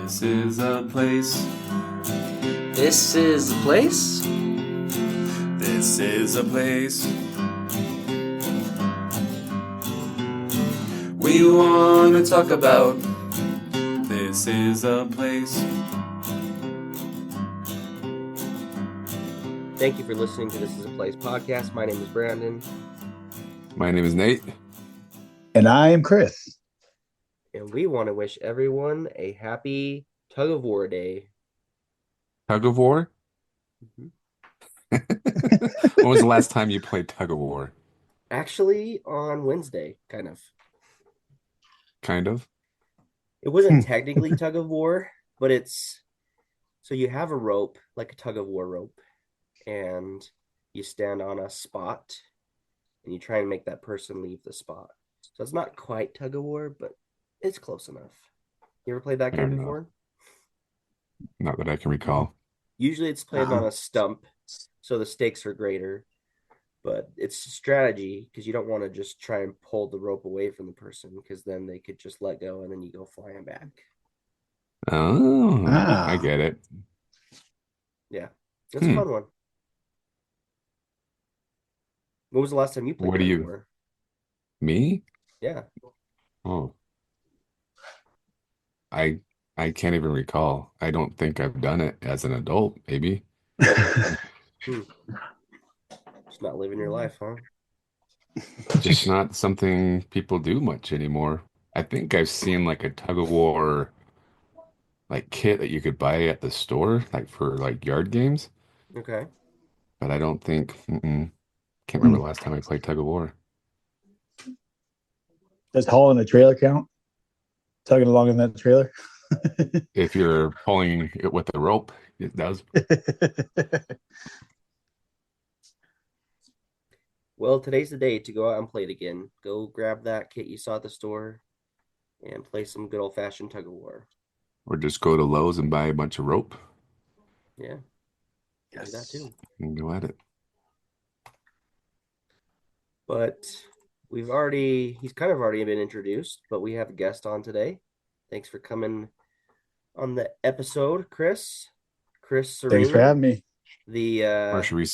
This is a place. This is the place. This is a place. We want to talk about. This is a place. Thank you for listening to This Is a Place podcast. My name is Brandon. My name is Nate. And I am Chris. And we want to wish everyone a happy Tug of War Day. Tug of War? Mhm. When was the last time you played Tug of War? Actually, on Wednesday, kind of. Kind of. It wasn't technically Tug of War, but it's... So you have a rope, like a Tug of War rope, and you stand on a spot, and you try and make that person leave the spot. So it's not quite Tug of War, but it's close enough. You ever played that Fair game enough. before? Not that I can recall. Usually it's played on a stump, so the stakes are greater. But it's strategy because you don't want to just try and pull the rope away from the person because then they could just let go and then you go flying back. Oh, Ah. I get it. Yeah, it's a fun one. When was the last time you played What do Tug of you- War? Me? Yeah, Oh. I can't even recall. I don't think I've done it as an adult, maybe. just not living your life, huh? Just not something people do much anymore. I think I've seen like a Tug of War like kit that you could buy at the store, like for like yard games, Okay. but I don't think can't remember the last time I played Tug of War. Does hauling a trailer count? Tugging along in that trailer? If you're pulling it with a rope, it does. Well, today's the day to go out and play it again. Go grab that kit you saw at the store and play some good old-fashioned Tug of War. Or just go to Lowe's and buy a bunch of rope Yeah, do that too. and go at it. But he's kind of already been introduced, but we have a guest on today. Thanks for coming on the episode, Chris. Chris Serene. Thanks for having me. Or should we?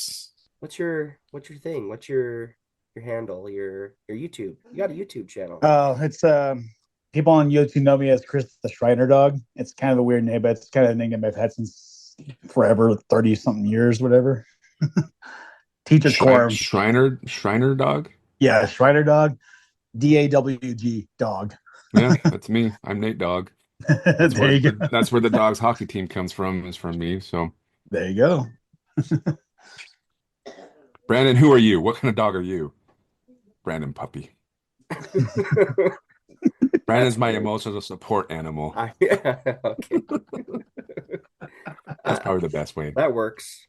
What's your thing? What's your handle? Your YouTube? You got a YouTube channel? It's people on YouTube know me as Chris the Shriner Dog. It's kind of a weird name, but it's kind of a name I've had since forever, 30 something years, whatever. Teacher's Quorum. Shriner Dog? Yeah, Shriner Dog. DAWG Dog. Yeah, that's me. I'm Nate Dog. That's There you go. That's where the Dogs hockey team comes from, is from me. So, There you go. Brandon, who are you? What kind of dog are you? Brandon Puppy. Brandon's my emotional support animal. Yeah, okay. That's probably the best way. That works.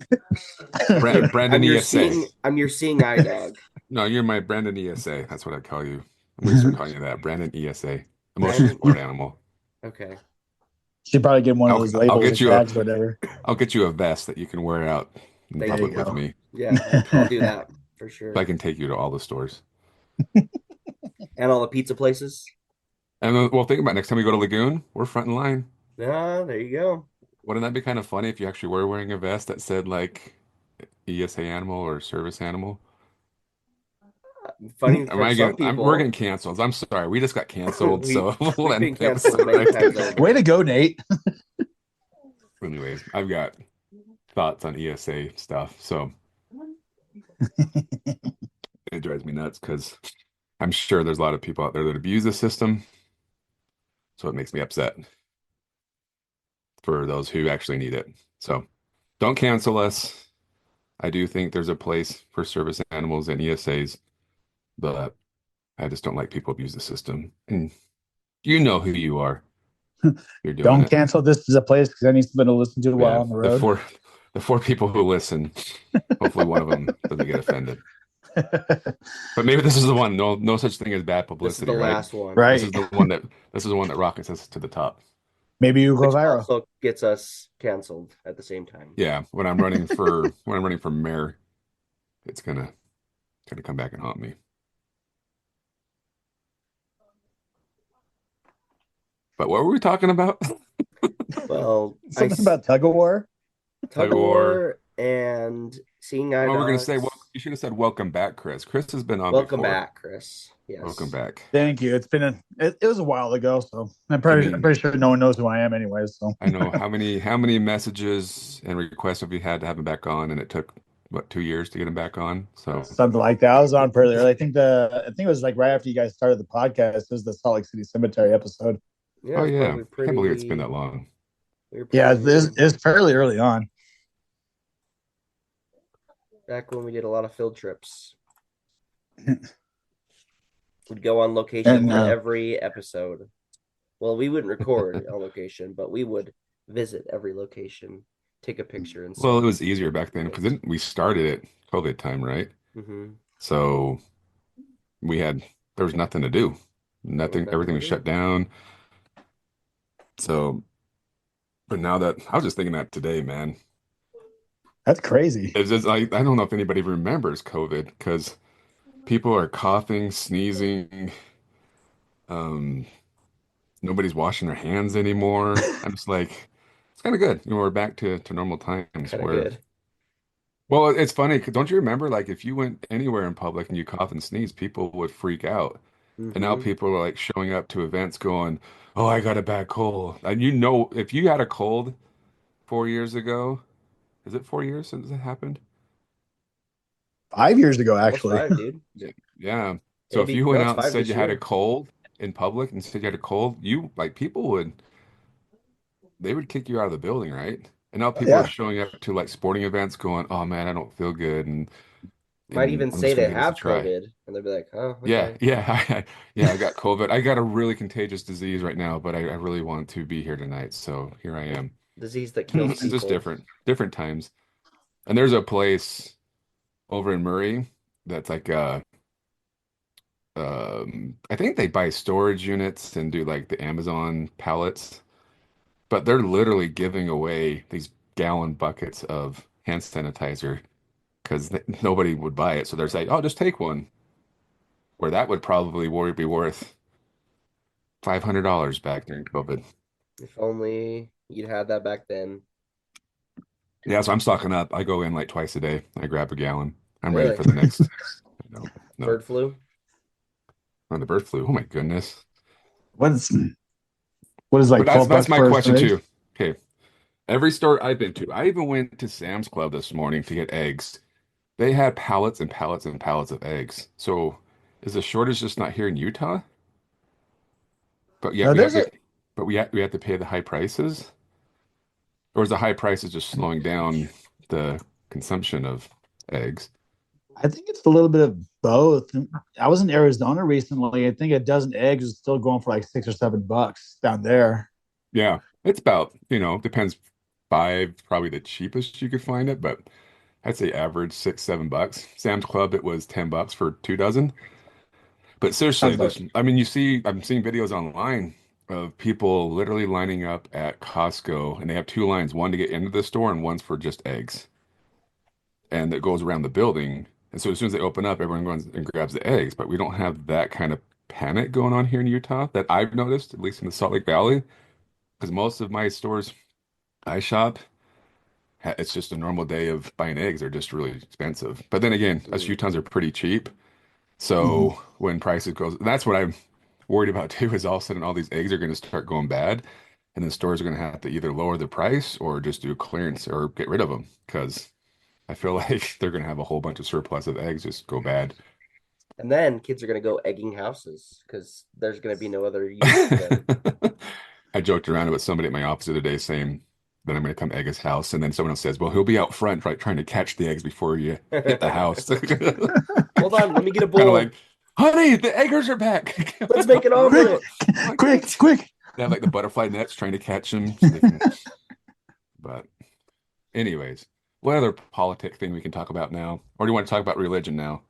Brandon ESA. I'm your seeing eye dog. No, you're my Brandon ESA. That's what I call you. I'm gonna start calling you that. Brandon ESA. Emotional support animal. Okay. Should probably get one of those labels get and you tags, whatever. I'll get you a vest that you can wear out in There you public go. with me. Yeah, I'll do that for sure. So I can take you to all the stores. And all the pizza places. And then, well, think about it. Next time we go to Lagoon, we're front in line. Yeah, there you go. Wouldn't that be kind of funny if you actually were wearing a vest that said like ESA animal or service animal? Funny for some people. We're getting canceled. I'm sorry. We just got canceled. So we'll we've end been the canceled episode many right times there. over. Way to go, Nate. Anyways, I've got thoughts on ESA stuff. So it drives me nuts because I'm sure there's a lot of people out there that abuse the system. So it makes me upset for those who actually need it. So don't cancel us. I do think there's a place for service animals and ESAs, but I just don't like people abuse the system. And you know who you are. You're doing Don't it. cancel This Is a Place because I need something to listen to while on the road. The four people who listen, hopefully one of them doesn't get offended. But maybe this is the one. No such thing as bad This is publicity, the right? last one. Right. This is the one that rockets us to the top. Maybe you go Which viral. also gets us canceled at the same time. Yeah, when I'm running for mayor, it's gonna come back and haunt me. But what were we talking about? Well, Something about tug of war. tug of war and seeing eye Well, we're gonna dogs. say, well, you should have said welcome back, Chris. Chris has been on Welcome before. back, Chris. Welcome Yes. back. Thank you. It was a while ago, so I'm mean- pretty sure no one knows who I am, anyways. So I know how many messages and requests have we had to have him back on, and it took what 2 years to get him back on. So something like that. I was on pretty early. I think it was like right after you guys started the podcast. It was the Salt Lake City Cemetery episode. Yeah, oh it's yeah, probably I can't believe it's been that long. we were Yeah, pretty it's fairly early on. back when we did a lot of field trips. We'd go on location And, for every episode. Well, we wouldn't record on location, but we would visit every location, take a picture, and Well, it was easier back then because we started at COVID time, right? Mm-hmm. So there was nothing to do. Nothing, everything was shut down. So, but now that I was just thinking that today, man, that's crazy. it's just like I don't know if anybody remembers COVID because people are coughing, sneezing. Nobody's washing their hands anymore. I'm just like, it's kind of good. We're back to normal times Kind of where. good. Well, it's funny. Don't you remember, like, if you went anywhere in public and you cough and sneeze, people would freak out. And now Mhm. people are like showing up to events going, "Oh, I got a bad cold." And if you had a cold 4 years ago, is it 4 years since it happened? 5 years ago, Almost actually. 5, dude. Yeah. So if Maybe- you went no, it's out and 5 said this you had a year. cold in public and said you had a cold, they would kick you out of the building, right? And now people Yeah. are showing up to like sporting events going, "Oh man, I don't feel good." Might even I'm say just they gonna give this a have try. COVID, and they'll be like, "Oh, Yeah, okay." yeah, yeah. I got COVID. I got a really contagious disease right now, but I really want to be here tonight, so here I am. Disease that kills It's just people. different times. And there's a place over in Murray that's like I think they buy storage units and do like the Amazon pallets, but they're literally giving away these gallon buckets of hand sanitizer because nobody would buy it. So they're saying, "Oh, just take one." Where that would probably be worth $500 back during COVID. If only you'd had that back then. Yeah, so I'm stocking up. I go in like twice a day. I grab a gallon. I'm ready Really? for the next. No, no, Bird flu. on the bird flu. Oh my goodness. What is like But 12 that's bucks my for a question egg? too. Okay, every store I've been to, I even went to Sam's Club this morning to get eggs. They had pallets and pallets and pallets of eggs. So is the shortage just not here in Utah? But yeah, No, there's a we have to pay the high prices, or is the high prices just slowing down the consumption of eggs? I think it's a little bit of both. I was in Arizona recently. I think a dozen eggs is still going for like $6 or $7 down there. Yeah, it's about, depends. Five, probably the cheapest you could find it, but I'd say average $6, $7. Sam's Club, it was $10 for 2 dozen. But seriously, Sounds like- I'm seeing videos online of people literally lining up at Costco, and they have two lines, one to get into the store and one's for just eggs. And it goes around the building. And so as soon as they open up, everyone goes and grabs the eggs. But we don't have that kind of panic going on here in Utah that I've noticed, at least in the Salt Lake Valley, because most of my stores I shop, it's just a normal day of buying eggs. They're just really expensive. But then again, us Utahns are pretty cheap. So when prices goes, that's what I'm worried about too, is all of a sudden all these eggs are going to start going bad, and the stores are going to have to either lower the price or just do clearance or get rid of them because I feel like they're going to have a whole bunch of surplus of eggs just go bad. And then kids are going to go egging houses because there's going to be no other use for them. I joked around with somebody at my office the other day saying that I'm going to come egg his house, and then someone else says, "Well, he'll be out front, right, trying to catch the eggs before you hit the house." Hold on, let me get a Kind of bowl. like, "Honey, the eggers are back. Let's make an omelet. Quick. They have like the butterfly nets trying to catch them. But anyways, what other politic thing we can talk about now? Or do you want to talk about religion now?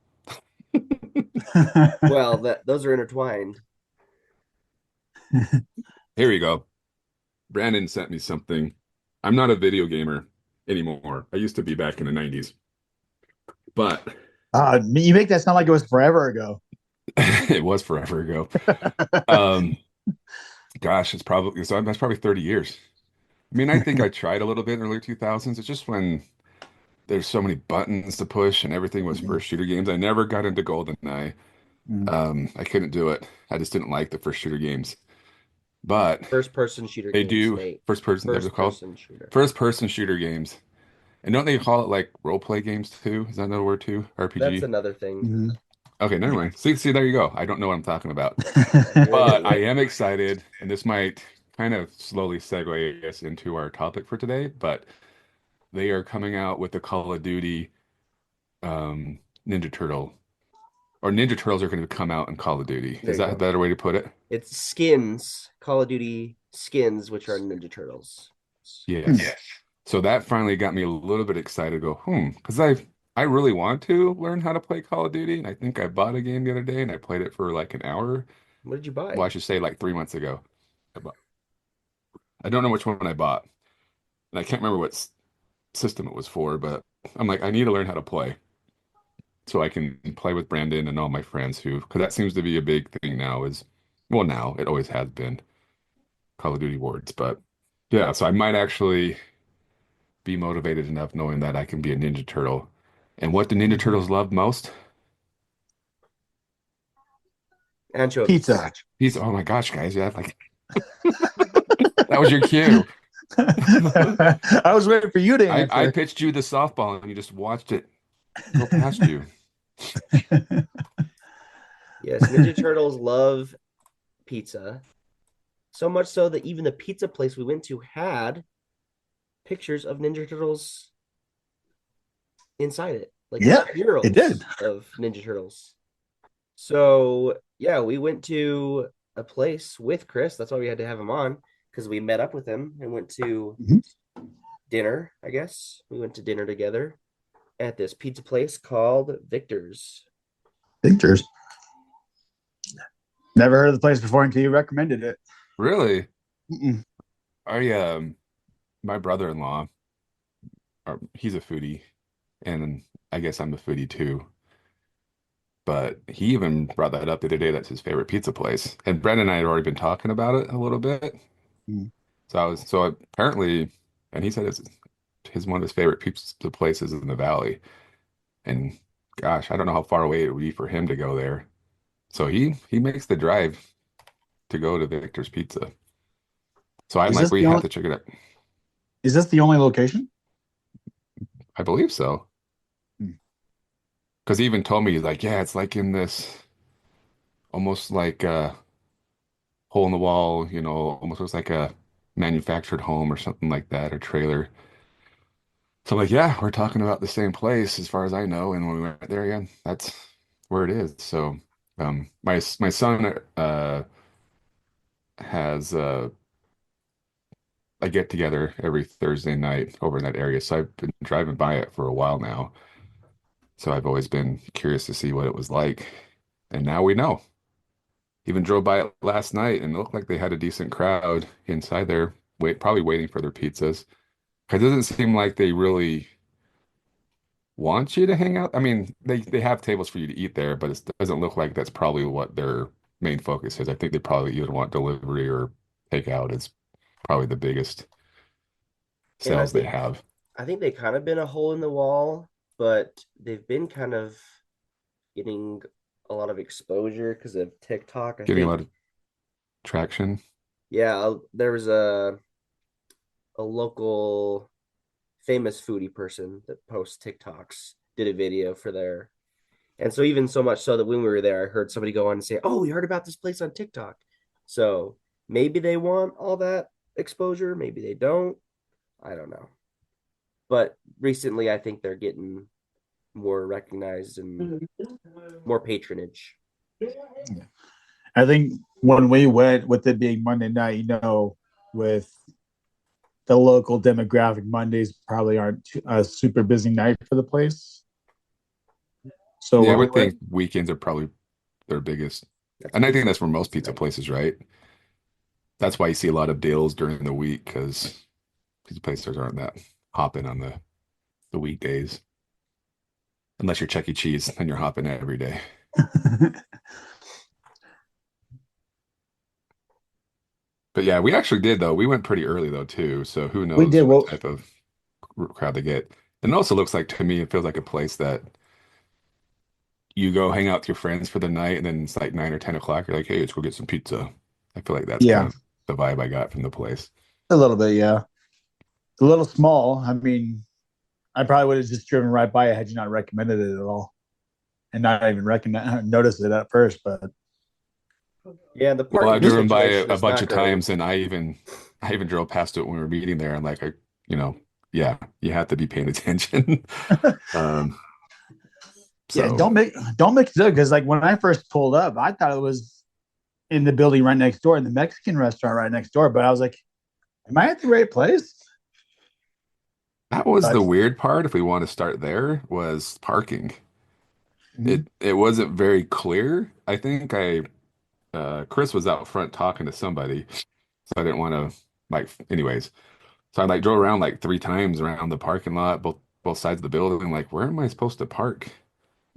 Well, those are intertwined. Here we go. Brandon sent me something. I'm not a video gamer anymore. I used to be back in the 90s. But You make that sound like it was forever ago. it was forever ago. Gosh, that's probably 30 years. mean, I think I tried a little bit in early 2000s. It's just when there's so many buttons to push and everything was first shooter games. I never got into GoldenEye. Mm. I couldn't do it. I just didn't like the first shooter games. But First person shooter they games, do Nate. first person, they're First called person shooter. first person shooter games. And don't they call it like role play games too? Is that another word too? That's RPG? another thing. Mhm. Okay, never mind. See, there you go. I don't know what I'm talking about. You're But an I idiot. am excited, and this might kind of slowly segue us into our topic for today. But they are coming out with the Call of Duty Ninja Turtle, or Ninja Turtles are going to come out in Call of Duty. There Is you that a go. better way to put it? It's skins, Call of Duty skins, which are Ninja Turtles. Yes. So that finally got me a little bit excited to go, because I really want to learn how to play Call of Duty, and I think I bought a game the other day and I played it for like an hour. What did you Well, I buy? should say like 3 months ago. I don't know which one I bought, and I can't remember what system it was for, but I'm like, I need to learn how to play so I can play with Brandon and all my friends because that seems to be a big thing now well, now it always has been Call of Duty Wars, but yeah, so I might actually be motivated enough knowing that I can be a Ninja Turtle. And what do Ninja Turtles love most? Anchovies. Pizza. Oh my gosh, guys, yeah, like that was your cue. I was waiting for you to I answer. pitched you the softball and you just watched it go past you. Yes, Ninja Turtles love pizza. So much so that even the pizza place we went to had pictures of Ninja Turtles inside it. Like Yeah, murals it did. of Ninja Turtles. So yeah, we went to a place with Chris. That's why we had to have him on, because we met up with him and went to Mhm. dinner, I guess. We went to dinner together at this pizza place called Victor's. Pictures. Never heard of the place before until you recommended it. Really? Mm-mm. My brother-in-law, he's a foodie, and I guess I'm a foodie too. But he even brought that up the other day. That's his favorite pizza place. And Brendan and I had already been talking about it a little bit. Mm. So apparently, and he said it's his one of his favorite pizza places in the valley. And gosh, I don't know how far away it would be for him to go there. So he makes the drive to go to Victor's Pizza. So I'm Is like, this we the have only, to check it out. is this the only location? I believe so. Hmm. Because he even told me, he's like, yeah, it's like in this almost like a hole in the wall, almost looks like a manufactured home or something like that, or trailer. So I'm like, yeah, we're talking about the same place as far as I know. And when we went there again, that's where it is. So my son has a get together every Thursday night over in that area. So I've been driving by it for a while now. So I've always been curious to see what it was like. And now we know. Even drove by it last night and it looked like they had a decent crowd inside there, probably waiting for their pizzas. Because it doesn't seem like they really want you to hang out. I mean, they have tables for you to eat there, but it doesn't look like that's probably what their main focus is. I think they probably either want delivery or takeout is probably the biggest And sales they have. I think they kind of been a hole in the wall, but they've been kind of getting a lot of exposure because of TikTok. I Getting a think, lot of traction. yeah, there was a local famous foodie person that posts TikToks did a video for there. And so even so much so that when we were there, I heard somebody go on and say, "Oh, we heard about this place on TikTok." So maybe they want all that exposure, maybe they don't. I don't know. But recently I think they're getting more recognized and more patronage. I think when we went, with it being Monday night, with the local demographic, Mondays probably aren't a super busy night for the place. So Yeah, I when we would think went, weekends are probably their biggest. That's And I think pizza. that's for most pizza places, right? That's why you see a lot of deals during the week because pizza places aren't that hopping on the weekdays. Unless you're Chuck E. Cheese, then you're hopping every day. But yeah, we actually did though. We went pretty early though too. So who We knows did what what type of crowd they get. And it also looks like to me, it feels like a place that you go hang out with your friends for the night, and then it's like 9 or 10 o'clock. You're like, hey, let's go get some pizza. I feel like that's kind yeah, of the vibe I got from the place. a little bit, yeah. It's a little small. I mean, I probably would have just driven right by it had you not recommended it at all, and not even noticed it at first. But Yeah, the Well, I've parking driven by situation a is bunch not of great. times, and I even drove past it when we were meeting there, and like you know, yeah, you have to be paying attention. Um, yeah, so don't make it because like when I first pulled up, I thought it was in the building right next door, in the Mexican restaurant right next door. But I was like, am I at the right place? that was the But weird part. If we want to start there, was parking. mhm, It wasn't very clear. I think I Chris was out front talking to somebody, so I didn't want to like. Anyways, so I like drove around like 3 times around the parking lot, both sides of the building. Like, where am I supposed to park?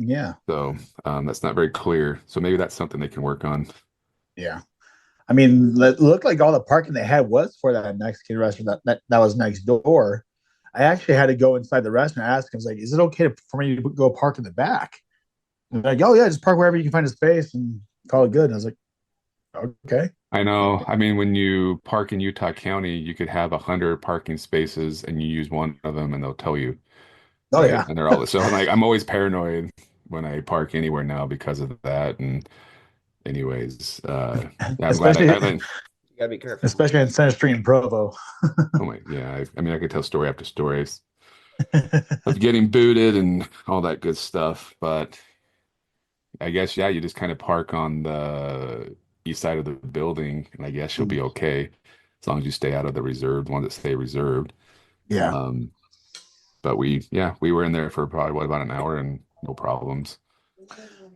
yeah, So that's not very clear. So maybe that's something they can work on. yeah. I mean, it looked like all the parking they had was for that Mexican restaurant that was next door. I actually had to go inside the restaurant and ask him, I was like, is it okay for me to go park in the back? And they're like, oh, yeah, just park wherever you can find a space and call it good. And I was like, okay. I know. I mean, when you park in Utah County, you could have 100 parking spaces and you use one of them and they'll tell you, Oh, right? yeah. And they're all so I'm like I'm always paranoid when I park anywhere now because of that. And anyways, yeah, I'm glad especially You gotta be careful. especially in Center Street in Provo. oh my, yeah, I mean I could tell story after story of getting booted and all that good stuff, but I guess yeah, you just kind of park on the east side of the building, and I guess you'll be okay as long as you stay out of the reserved ones that stay reserved. Yeah, Um, but yeah, we were in there for probably what about an hour and no problems.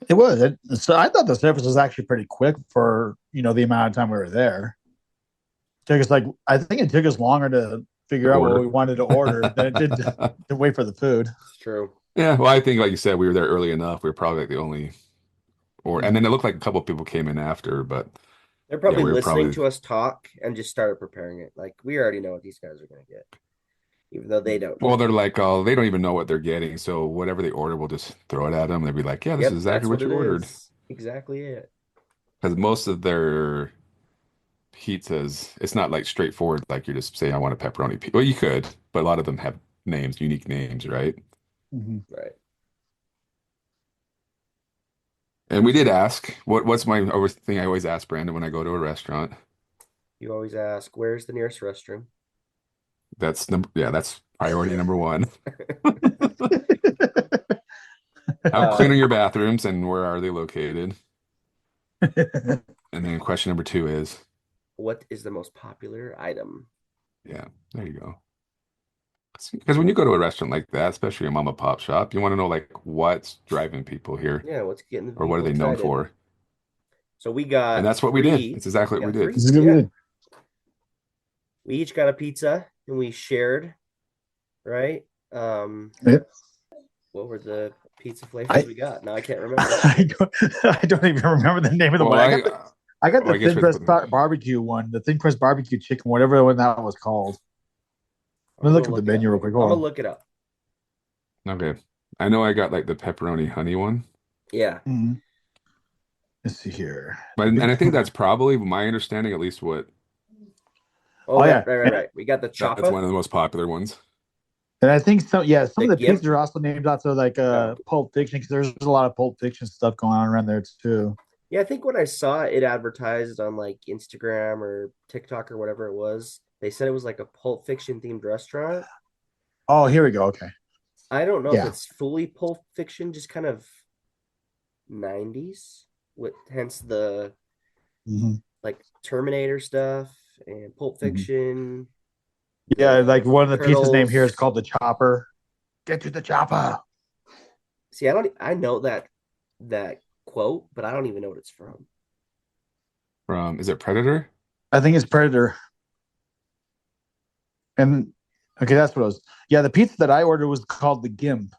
it was. So I thought the service was actually pretty quick for, the amount of time we were there. Took us like, I think it took us longer to figure out what Order. we wanted to order than it did to wait for the food. It's true. Yeah, well, I think like you said, we were there early enough. We were probably like the only, or and then it looked like a couple people came in after, but They're yeah, probably we were listening probably to us talk and just started preparing it. Like we already know what these guys are gonna get, even though they don't. well, they're like, oh, they don't even know what they're getting, so whatever they order, we'll just throw it at them. They'll be like, yeah, this is Yep, exactly that's what what it you ordered. is. Exactly it. Because most of their pizzas, it's not like straightforward, like you just say, I want a pepperoni pizza. Well, you could, but a lot of them have names, unique names, right? Mhm. Right. And we did ask, what's my always thing I always ask Brandon when I go to a restaurant? You always ask, where's the nearest restroom? That's priority number one. How Uh, clean are your bathrooms and where are they located? And then question number two is, what is the most popular item? yeah, there you go. Because when you go to a restaurant like that, especially a mom and pop shop, you want to know like what's driving people here Yeah, what's getting the or what are people they known excited? for? So we And got that's what we did. three. It's exactly We what we got did. three. This is gonna be Yeah. good. We each got a pizza and we shared, right? Yep. What were the pizza flavors I- we got? Now I can't remember. I don't even remember the name of the Well, one. I got well, the I guess thin we crust have to barbecue one, the thin crust barbecue chicken, whatever the one that was called. Let me look at the menu real quick. I'm Hold gonna on. look it up. okay. I know I got like the pepperoni honey one, Yeah. Mhm. Let's see here. but and I think that's probably my understanding, at least what Oh, Oh, yeah. yeah. Right. We got the that's choppa. one of the most popular ones. And I think some of The the Gimp. pizzas are also named after like Oh. Pulp Fiction because there's a lot of Pulp Fiction stuff going on around there too. Yeah, I think when I saw it advertised on like Instagram or TikTok or whatever it was, they said it was like a Pulp Fiction themed restaurant. Oh, here we go. Okay. I don't know if Yeah. it's fully Pulp Fiction, just kind of 90s, with hence the Mhm. like Terminator stuff and Pulp Fiction. Yeah, like one of the pizzas name here is Turtles. called the Chopper. Get to the chopper. See, I know that quote, but I don't even know what it's from. From is it Predator? I think it's Predator. And okay, that's what it was. Yeah, the pizza that I ordered was called the Gimp.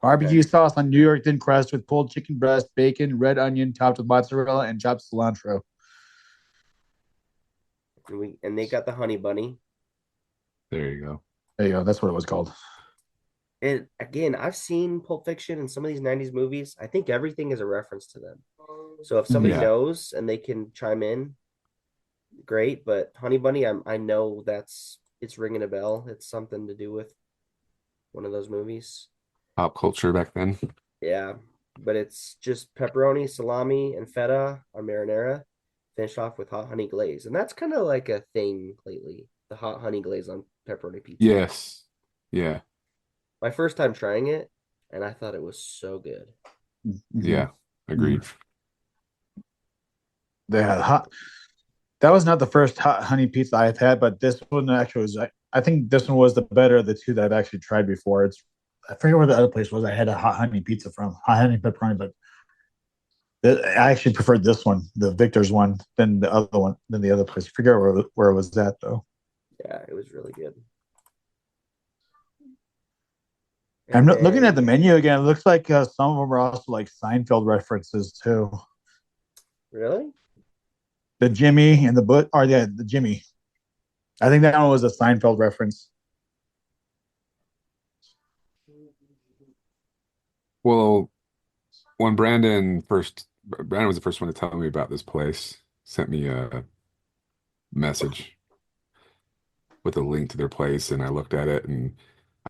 Barbecue sauce on New York thin crust with pulled chicken breast, bacon, red onion, topped with mozzarella, and chopped cilantro. And they got the Honey Bunny. There you go. There you go. That's what it was called. And again, I've seen Pulp Fiction and some of these 90s movies. I think everything is a reference to them. So if somebody Yeah. knows and they can chime in, great. But Honey Bunny, I know it's ringing a bell. It's something to do with one of those movies. Pop culture back then. Yeah, but it's just pepperoni, salami, and feta on marinara, finished off with hot honey glaze. And that's kind of like a thing lately, the hot honey glaze on pepperoni pizza. Yes. Yeah. My first time trying it, and I thought it was so good. Yeah. Agreed. They had hot. That was not the first hot honey pizza I've had, but this one actually was. I think this one was the better of the two that I've actually tried before. I forget where the other place was. I had a hot honey pizza from, hot honey pepperoni, but I actually preferred this one, the Victor's one, than the other one, than the other place. I forget where it was at though. Yeah, it was really good. I'm And looking then- at the menu again. It looks like some of them are also like Seinfeld references too. Really? The Jimmy and the Jimmy. I think that one was a Seinfeld reference. Well, when Brandon was the first one to tell me about this place, sent me a message with a link to their place, and I looked at it, and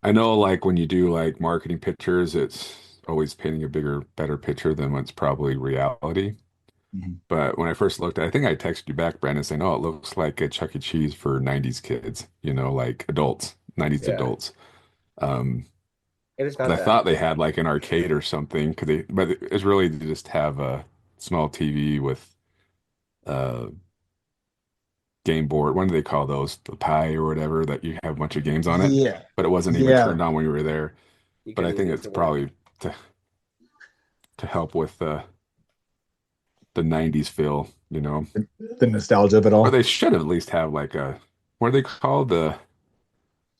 I know like when you do like marketing pictures, it's always painting a better picture than what's probably reality. Mhm. But when I first looked at it, I think I texted you back, Brandon, saying, "Oh, it looks like a Chuck E. Cheese for 90s kids, like adults, 90s Yeah. adults." Um, It is not 'Cause I bad. thought they had like an arcade or something, but it's really to just have a small TV with a game board. What do they call those? The Pi or whatever that you have a bunch of games on it, Yeah. but it wasn't even Yeah. turned on when you were there. You But I couldn't think get it's to work. probably to help with the 90s feel, The nostalgia of it all. Or they should at least have like what are they called? The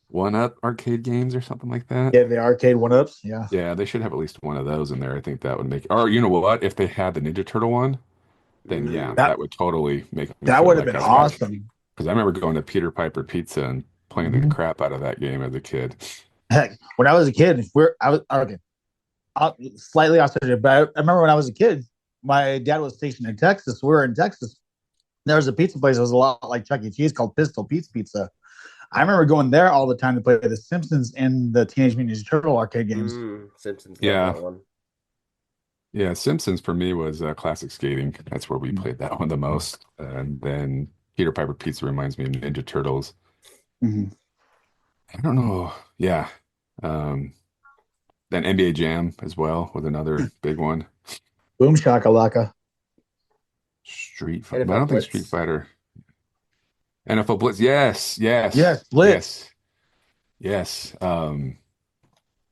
one-up arcade games or something like that. Yeah, the arcade one-ups. Yeah. Yeah, they should have at least one of those in there. I think that would make, or you know what? If they had the Ninja Turtle one, then yeah, Mm. that would totally make me That feel would have like been I was awesome. Because I remember going to Peter Piper Pizza and playing the Mhm. crap out of that game as a kid. Heck, when I was a kid, I was okay, slightly off subject, but I remember when I was a kid, my dad was stationed in Texas. We were in Texas. There was a pizza place that was a lot like Chuck E. Cheese called Pistol Pete's Pizza. I remember going there all the time to play The Simpsons and the Teenage Mutant Ninja Turtle arcade games. Simpsons. Love Yeah. that one. Yeah, Simpsons for me was classic skating. That's where we Mhm. played that one the most. And then Peter Piper Pizza reminds me of Ninja Turtles. Mhm. I don't know. Yeah. Then NBA Jam as well was another big one. Boom Shakalaka. Street Fighter. NFL But I don't think Blitz. Street Fighter. NFL Blitz. Yes. Yes, Blitz. Yes. I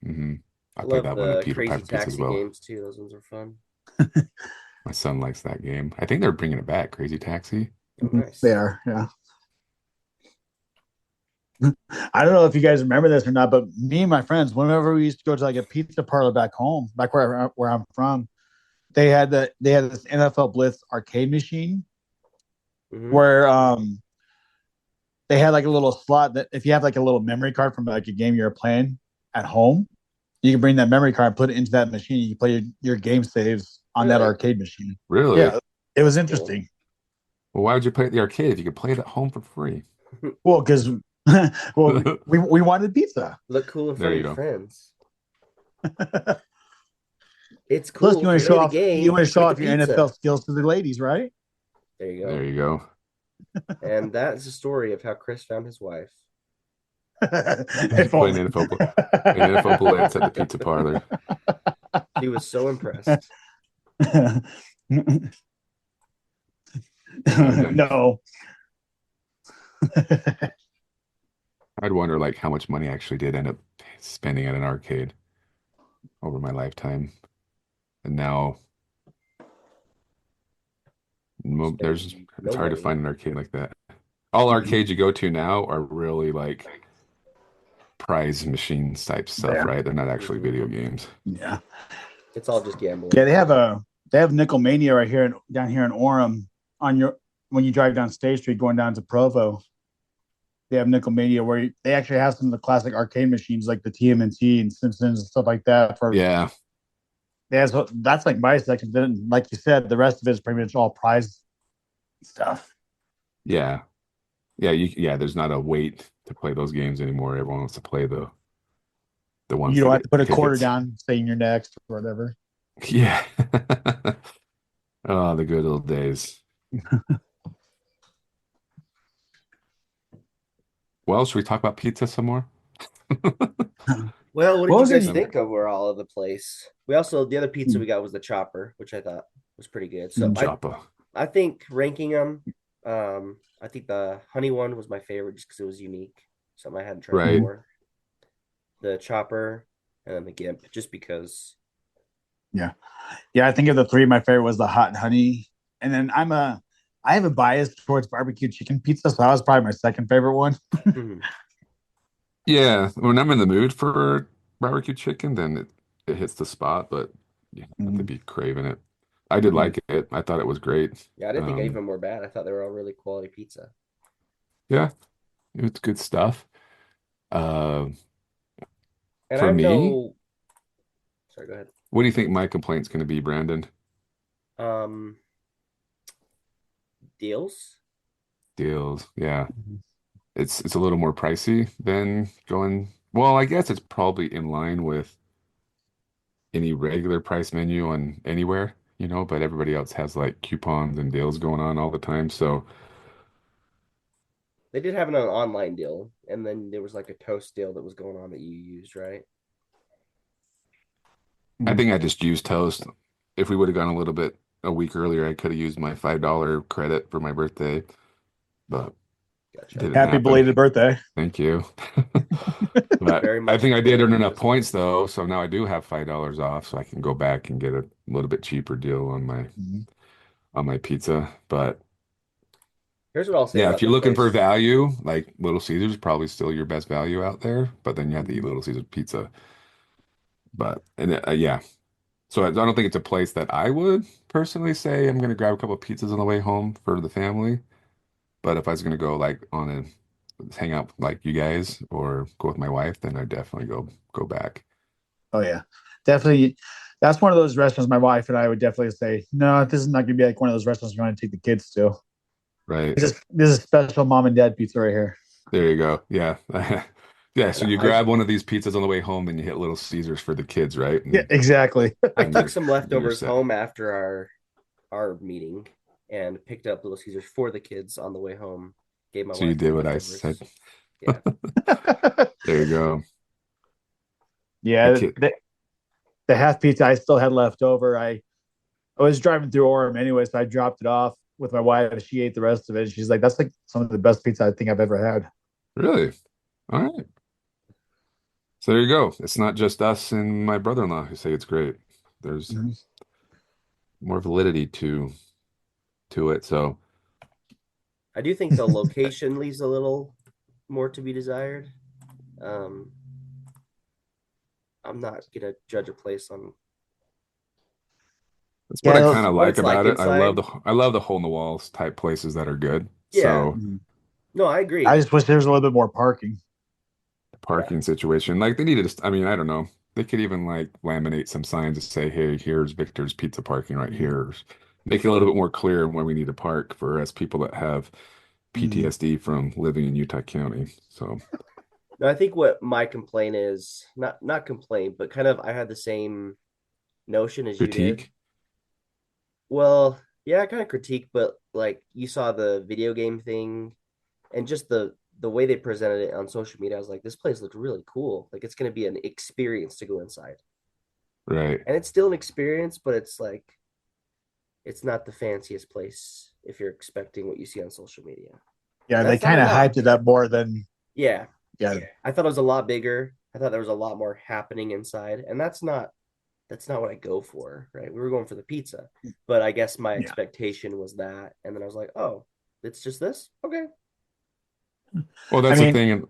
I played love that one at the Peter Crazy Piper Pizza as Taxi well. games too. Those ones are fun. My son likes that game. I think they're bringing it back, Crazy Taxi. Oh, nice. They are, yeah. I don't know if you guys remember this or not, but me and my friends, whenever we used to go to like a pizza parlor back home, back where I'm from, they had this NFL Blitz arcade machine Mhm. where they had like a little slot that if you have like a little memory card from like a game you're playing at home, you can bring that memory card, put it into that machine, you can play your game saves on that Really? arcade machine. Really? Yeah, it was interesting. Well, why would you play at the arcade if you could play it at home for free? Well, because we wanted pizza. Look cool in There front of you your go. friends. It's cool. Plus, you want If to show you're off in the game, you want to show with off the your pizza. NFL skills to the ladies, right? There you go. There you go. And that is the story of how Chris found his wife. If Playing only. NFL Blitz at the pizza parlor. He was so impressed. No. I'd wonder like how much money I actually did end up spending at an arcade over my lifetime. And now it's No hard to money. find an arcade like that. All arcades you go to now are really like prize machines type stuff, Yeah. right? They're not actually video games. Yeah. It's all just gambling. Yeah, they have Nickelmania right here down here in Orem when you drive down State Street going down to Provo, they have Nickel Mania where they actually have some of the classic arcade machines like the TMNT and Simpsons and stuff like that. Yeah. So that's like my section. Then, like you said, the rest of it is pretty much all prize stuff. Yeah. Yeah. There's not a wait to play those games anymore. Everyone wants to play the ones You don't that have to put a get quarter tickets. down saying you're next or whatever. Yeah. Oh, the good old days. Well, should we talk about pizza some more? Well, what did What you was guys it? think of were all of the place? We also the other pizza Hmm. we got was the chopper, which I thought was pretty good. So Joppa. I think ranking them, I think the honey one was my favorite just because it was unique, something I hadn't tried Right. before. The chopper and then the gimp, just because. Yeah, I think of the three, my favorite was the hot and honey, and then I have a bias towards barbecue chicken pizza, so that was probably my second favorite one. Mhm. Yeah, when I'm in the mood for barbecue chicken, then it hits the spot, but you have to Mhm. be craving it. I did Mhm. like it. I thought it was great. Yeah, I didn't think any of them were bad. I thought they were all really quality pizza. Yeah, it's good stuff. Uh, And for I'm me, no. Sorry, go ahead. what do you think my complaint's going to be, Brandon? Um, deals. Deals. Yeah, Mhm. it's a little more pricey than going. Well, I guess it's probably in line with any regular price menu on anywhere, but everybody else has like coupons and deals going on all the time. So They did have an online deal, and then there was like a toast deal that was going on that you used, right? I think I just used Toast. If we would have gone a week earlier, I could have used my $5 credit for my birthday, but it Gotcha. didn't Happy happen. belated birthday! Thank you. But Very I much think I did earn enough appreciated. points though, so now I do have $5 off, so I can go back and get a little bit cheaper deal on my Mhm. pizza. But Here's what I'll say yeah, if about you're the looking for place. value, like Little Caesars is probably still your best value out there, but then you have to eat Mhm. Little Caesars pizza. But and yeah, so I don't think it's a place that I would personally say I'm gonna grab a couple of pizzas on the way home for the family. But if I was gonna go like on a hang out with, like you guys or go with my wife, then I'd definitely go back. Oh yeah, definitely. That's one of those restaurants my wife and I would definitely say, no, this is not going to be like one of those restaurants you're going to take the kids to. Right. This is special mom and dad pizza right here. There you go. Yeah. Yeah. So And you grab one of these pizzas on the way home, then you hit Little Caesars for the kids, right? Yeah, exactly. I And took some you're leftovers set. home after our meeting and picked up Little Caesars for the kids on the way home. Gave my So you wife did the what I said. leftovers. Yeah. There you go. The Yeah, kid. the half pizza I still had left over. I was driving through Orem anyway, so I dropped it off with my wife. She ate the rest of it. She's like, "That's like some of the best pizza I think I've ever had." Really? All right. So there you go. It's not just us and my brother-in-law who say it's great. There's Mhm. more validity to it. So I do think the location leaves a little more to be desired. Um, I'm not gonna judge a place on that's what Yeah, I kind of what like it's like about it. inside. I love the hole in the walls type places that are good. Yeah. So No, I I agree. just wish there was a little bit more parking. Yeah. parking situation, like they needed to, I mean, I don't know. They could even like laminate some signs to say, hey, here's Victor's Pizza parking right here. Or make it a little bit more clear where we need to park for us people that have Mhm. PTSD from living in Utah County. So No, I think what my complaint is not complaint, but kind of I had the same notion as you did. critique. Well, yeah, kind of critique, but like you saw the video game thing and just the way they presented it on social media, I was like, this place looks really cool. Like it's gonna be an experience to go inside. Right. And it's still an experience, but it's like it's not the fanciest place if you're expecting what you see on social media. Yeah, And they that's not kind a of hyped knock. it up more than Yeah. yeah. I thought it was a lot bigger. I thought there was a lot more happening inside. And that's not what I go for, right? We were going for the pizza. But I guess my Yeah. expectation was that. And then I was like, oh, it's just this? Okay. Well, I that's the mean, thing. And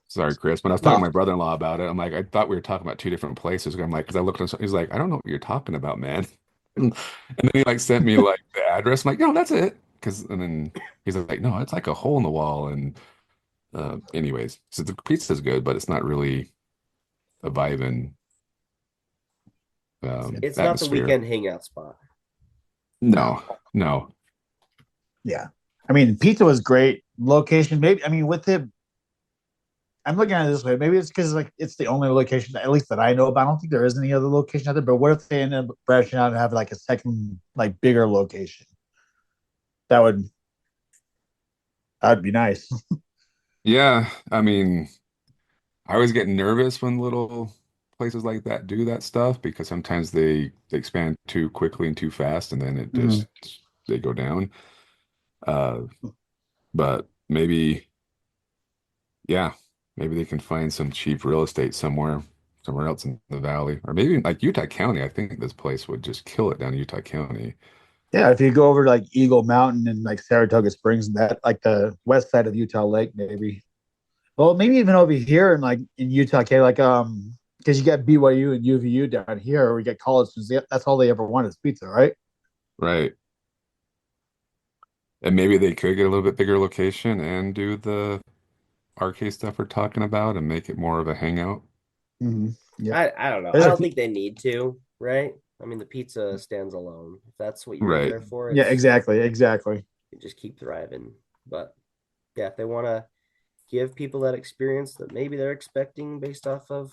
sorry, Chris, when I was talking to no, my brother-in-law about it, I'm like, I thought we were talking about two different places. I'm like, because I looked at he's like, I don't know what you're talking about, man. And then he like sent me like the address. I'm like, no, that's it. because and then he's like, no, it's like a hole in the wall. And anyways, so the pizza's good, but it's not really a vibe and It's not the atmosphere. weekend hangout spot. No, no. Yeah. I mean, pizza was great. Location, maybe. I mean, with it, I'm looking at it this way. Maybe it's because like it's the only location, at least that I know about. I don't think there is any other location out there. But what if they end up branching out and have like a second, like bigger location? That would be nice. Yeah, I mean, I always get nervous when little places like that do that stuff because sometimes they expand too quickly and too fast, and then it Mhm. just they go down. Uh, but maybe, yeah, maybe they can find some cheap real estate somewhere else in the valley, or maybe like Utah County. I think this place would just kill it down in Utah County. Yeah, if you go over to like Eagle Mountain and like Saratoga Springs, that like the west side of Utah Lake, maybe. Well, maybe even over here in like in Utah, okay, like because you got BYU and UVU down here, we get college students. That's all they ever want is pizza, right? Right. And maybe they could get a little bit bigger location and do the arcade stuff we're talking about and make it more of a hangout. Mm-hmm. Yeah. I don't know. I There's don't a, think they need to, right? I mean, the pizza stands alone. If that's what you're Right. there for, yeah, it's, exactly. you just keep thriving. But yeah, if they want to give people that experience that maybe they're expecting based off of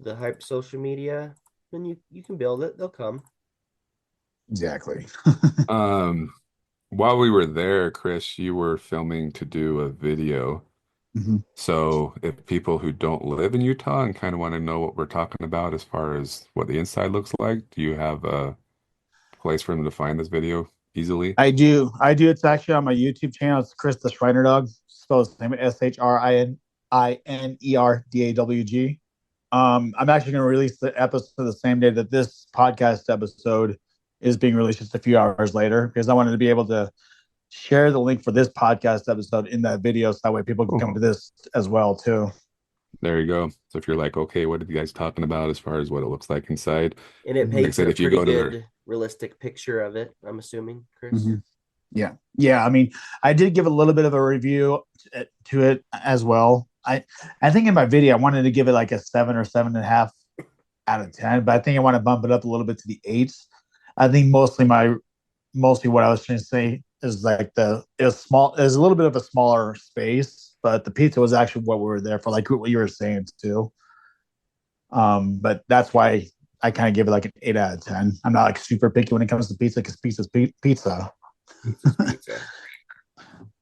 the hype social media, then you can build it. They'll come. Exactly. Um, while we were there, Chris, you were filming to do a video. Mhm. So if people who don't live in Utah and kind of want to know what we're talking about as far as what the inside looks like, do you have a place for them to find this video easily? I do. It's actually on my YouTube channel. It's Chris the Shriner Dog. Spelled the same SHRINERDAWG. I'm actually going to release the episode the same day that this podcast episode is being released, just a few hours later, because I wanted to be able to share the link for this podcast episode in that video, so that way people can come to this as well too. There you go. So if you're like, okay, what are you guys talking about as far as what it looks like inside? And it Like I paints said, a if you pretty go to their- good, realistic picture of it, I'm assuming, Chris. Mhm. Yeah. I mean, I did give a little bit of a review to it as well. I think in my video I wanted to give it like a 7 or 7.5 out of 10, but I think I want to bump it up a little bit to the 8s. I think mostly what I was trying to say is like it was a little bit of a smaller space, but the pizza was actually what we were there for, like what you were saying too. But that's why I kind of give it like an 8 out of 10. I'm not like super picky when it comes to pizza because pizza's pizza. Pizza.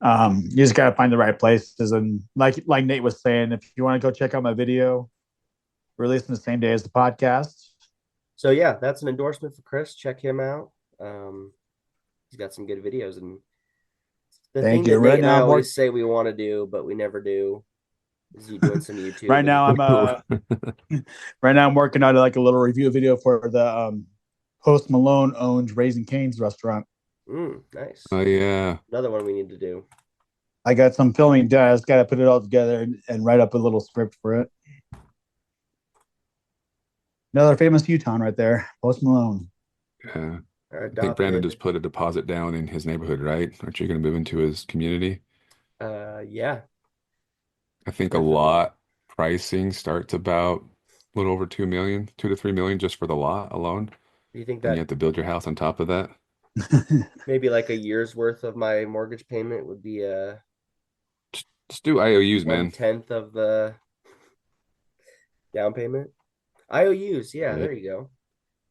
You just gotta find the right places, and like Nate was saying, if you want to go check out my video, releasing the same day as the podcast. So yeah, that's an endorsement for Chris. Check him out. He's got some good videos, and the Thank thing you. that Right Nate and I now, I'm always say we want to do, but we never do, is you doing some YouTube. right now I'm working on like a little review video for the Post Malone owned Raising Cane's restaurant. Nice. Oh yeah. Another one we need to do. I got some filming done. I just gotta put it all together and write up a little script for it. Another famous Utah right there, Post Malone. Yeah. Our I think Brandon adopted. just put a deposit down in his neighborhood, right? Aren't you going to move into his community? Yeah. I think a Definitely. lot pricing starts about a little over 2 million, 2 to 3 million just for the lot alone. Do you think And you that have to build your house on top of that. maybe like a year's worth of my mortgage payment would be Just do IOUs, man. 1/10 of the down payment? IOUs, yeah, Yeah. there you go.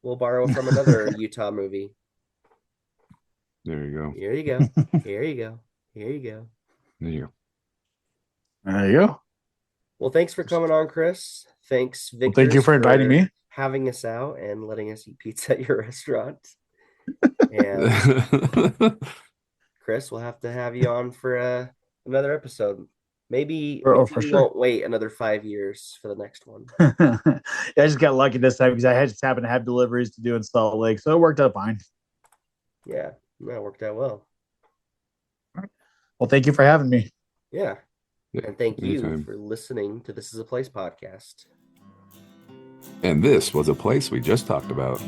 We'll borrow from another Utah movie. There you go. Here you go. Here you go. Here you go. There you go. There you go. Well, thanks for coming on, Chris. Thanks, Well, thank you Vickers, for inviting me. having us out and letting us eat pizza at your restaurant. And Chris, we'll have to have you on for another episode. Maybe For we sure. won't wait another 5 years for the next one. I just got lucky this time because I just happened to have deliveries to do in Salt Lake, so it worked out fine. Yeah, that worked out well. Well, thank you for having me. Yeah. Yeah, And thank you anytime. for listening to This Is a Place podcast. And this was a place we just talked about.